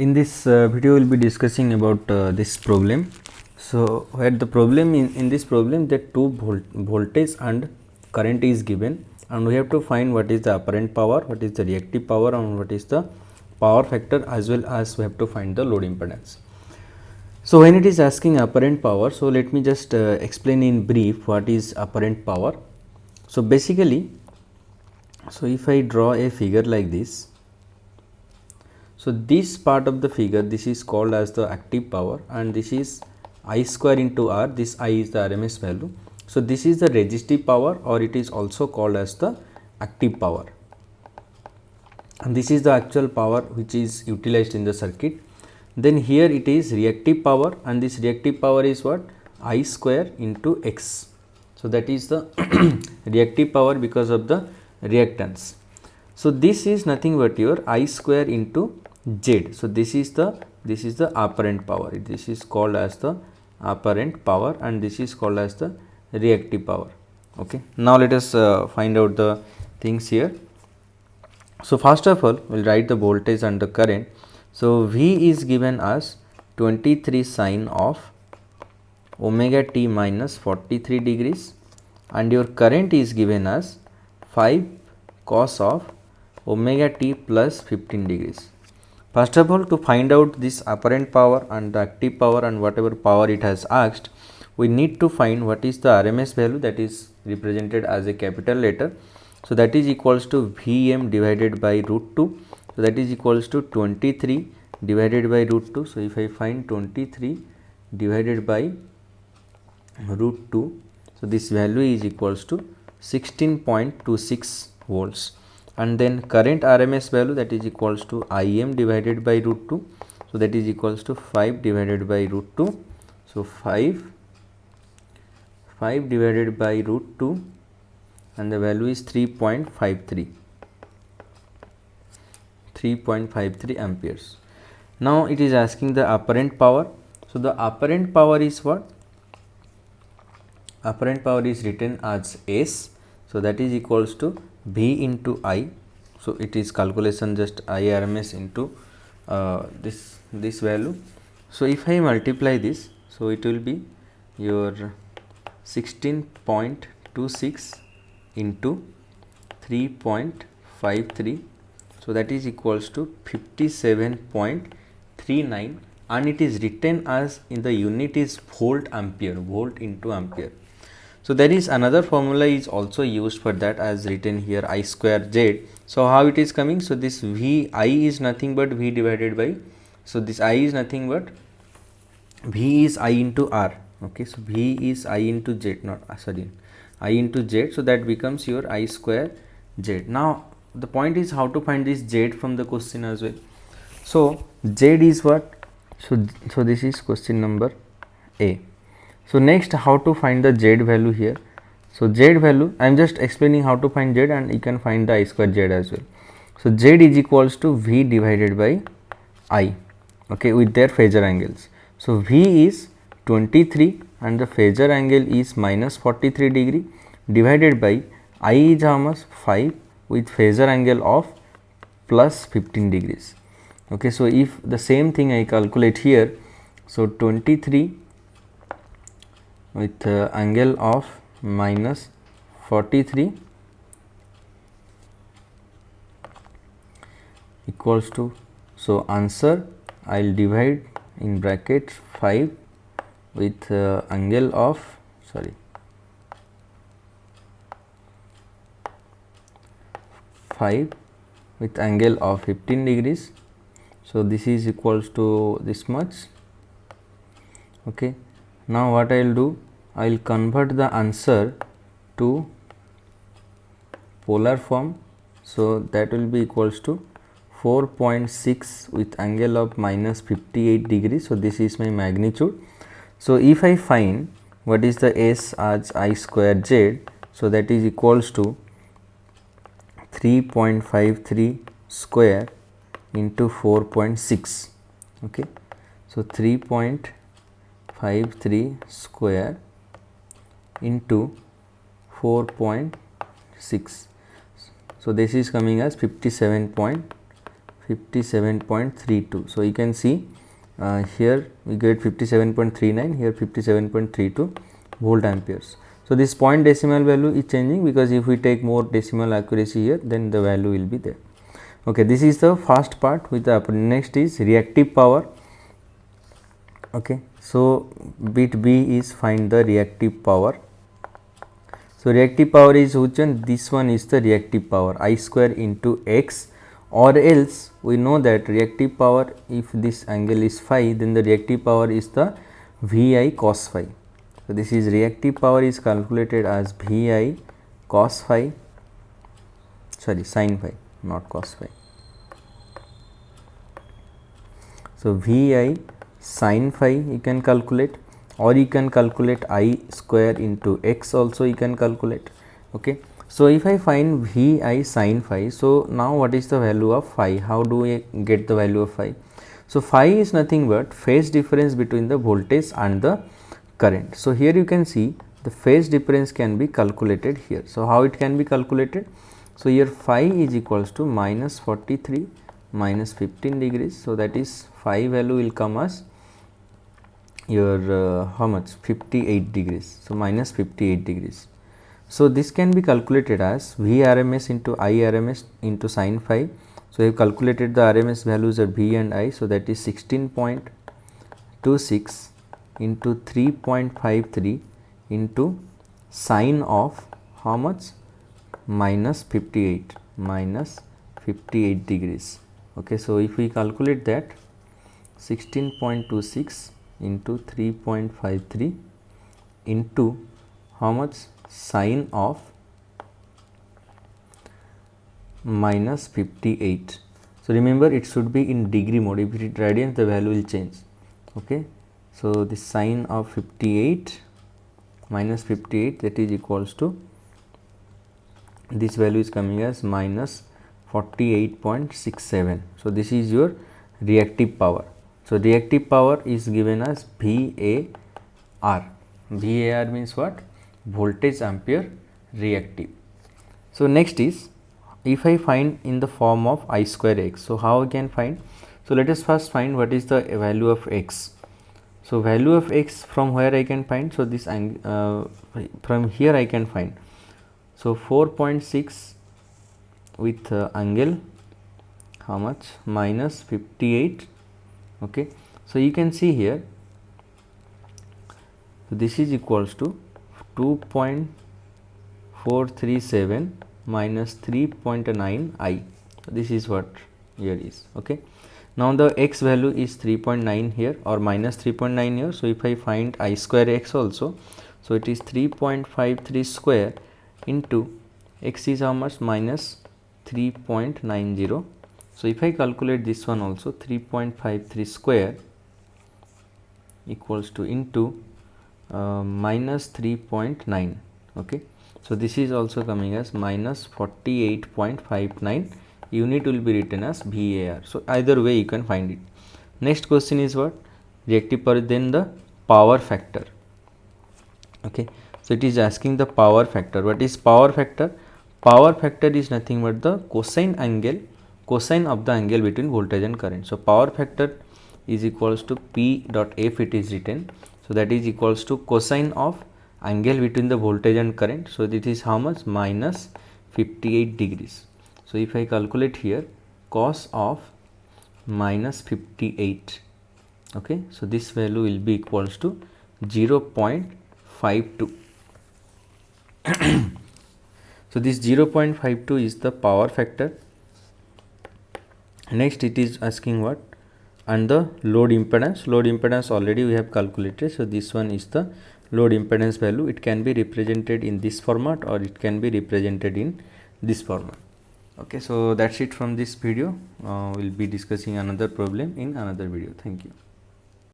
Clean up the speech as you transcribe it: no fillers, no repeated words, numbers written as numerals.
In this video we will be discussing about this problem. So where the problem in this problem that voltage and current is given, and we have to find what is the apparent power, what is the reactive power, and what is the power factor, as well as we have to find the load impedance. So when it is asking apparent power, so let me just explain in brief what is apparent power. So basically, so if I draw a figure like this, so this part of the figure, this is called as the active power, and this is I square into R. This I is the RMS value. So this is the resistive power, or it is also called as the active power, and this is the actual power which is utilized in the circuit. Then here it is reactive power, and this reactive power is what? I square into X. So that is the reactive power because of the reactance. So this is nothing but your I square into Z. So this is the apparent power. This is called as the apparent power, and this is called as the reactive power. Okay. Now let us find out the things here. So first of all, we'll write the voltage and the current. So V is given as 23 sine of omega t minus 43 degrees, and your current is given as 5 cos of omega t plus 15 degrees. First of all, to find out this apparent power and the active power and whatever power it has asked, we need to find what is the RMS value, that is represented as a capital letter. So that is equals to Vm divided by root 2. So that is equals to 23 divided by root 2. So if I find 23 divided by root 2, so this value is equals to 16.26 volts. And then current RMS value, that is equals to Im divided by root 2. So that is equals to 5 divided by root 2. So 5 divided by root 2, and the value is 3.53 amperes. Now it is asking the apparent power. So the apparent power is what? Apparent power is written as S. So that is equals to V into I. So it is calculation just I RMS into this value. So if I multiply this, so it will be your 16.26 into 3.53. so that is equals to 57.39, and it is written as in the unit is volt ampere, volt into ampere. So there is another formula is also used for that, as written here I square Z. So how it is coming? So this V I is nothing but V divided by, so this I is nothing but V is I into R. Okay, so V is I into Z, not sorry, I into Z. So that becomes your I square Z. Now the point is how to find this Z from the question as well. So Z is what? So this is question number A. So next, how to find the Z value here. So Z value, I am just explaining how to find Z, and you can find the I square Z as well. So Z is equals to V divided by I, okay, with their phasor angles. So V is 23 and the phasor angle is minus 43 degree, divided by I is how much? 5 with phasor angle of plus 15 degrees. Okay, so if the same thing I calculate here, so 23 with angle of minus 43 equals to, so answer I will divide in bracket 5 with angle of 5 with angle of 15 degrees. So this is equals to this much. Okay. Now what I will do, I will convert the answer to polar form. So that will be equals to 4.6 with angle of minus 58 degrees. So this is my magnitude. So if I find what is the S as I square Z, so that is equals to 3.53 square into 4.6. Okay. So 3.53 square into 4.6. So this is coming as 57.5 57.32. So you can see here we get 57.39, here 57.32 volt amperes. So this point decimal value is changing because if we take more decimal accuracy here, then the value will be there. Okay, this is the first part with the next is reactive power. Okay, so bit B is find the reactive power. So reactive power is which one? This one is the reactive power, I square into x, or else we know that reactive power, if this angle is phi, then the reactive power is the Vi cos phi. So this is reactive power is calculated as Vi cos phi, sorry, sin phi, not cos phi. So Vi sin phi you can calculate, or you can calculate I square into x also you can calculate. Okay, so if I find Vi sin phi, so now what is the value of phi? How do we get the value of phi? So phi is nothing but phase difference between the voltage and the current. So here you can see the phase difference can be calculated here. So how it can be calculated? So here phi is equals to minus 43 minus 15 degrees. So that is phi value will come as your how much, 58 degrees. So minus 58 degrees. So this can be calculated as Vrms into Irms into sin phi. So I have calculated the RMS values of V and I. So that is 16.26 into 3.53 into sine of how much, minus 58 degrees. Okay, so if we calculate that 16.26 into 3.53 into how much, sine of minus 58. So remember it should be in degree mode. If it is radians, the value will change. Okay, so the sine of 58 minus 58, that is equals to, this value is coming as minus 48.67. So this is your reactive power. So reactive power is given as VAR. VAR means what? Voltage ampere reactive. So next is, if I find in the form of I square x, so how I can find? So let us first find what is the value of x. So value of x from where I can find? So this from here I can find. So 4.6 with angle how much, minus 58. Okay, so you can see here, so this is equals to 2.437 minus 3.9 I. So this is what here is. Okay, now the x value is 3.9 here, or minus 3.9 here. So if I find I square x also, so it is 3.53 square into x is how much, minus 3.90. So if I calculate this one also, 3.53 square equals to into minus 3.9. okay, so this is also coming as minus 48.59. unit will be written as VAR. So either way you can find it. Next question is what? Reactive power, then the power factor. Okay, so it is asking the power factor. What is power factor? Power factor is nothing but the cosine of the angle between voltage and current. So power factor is equals to P dot F, it is written. So that is equals to cosine of angle between the voltage and current. So this is how much? Minus 58 degrees. So if I calculate here, cos of minus 58. Okay, so this value will be equals to 0.52. So this 0.52 is the power factor. Next it is asking what? And the load impedance. Load impedance already we have calculated. So this one is the load impedance value. It can be represented in this format, or it can be represented in this format. Okay, so that's it from this video. We'll be discussing another problem in another video. Thank you.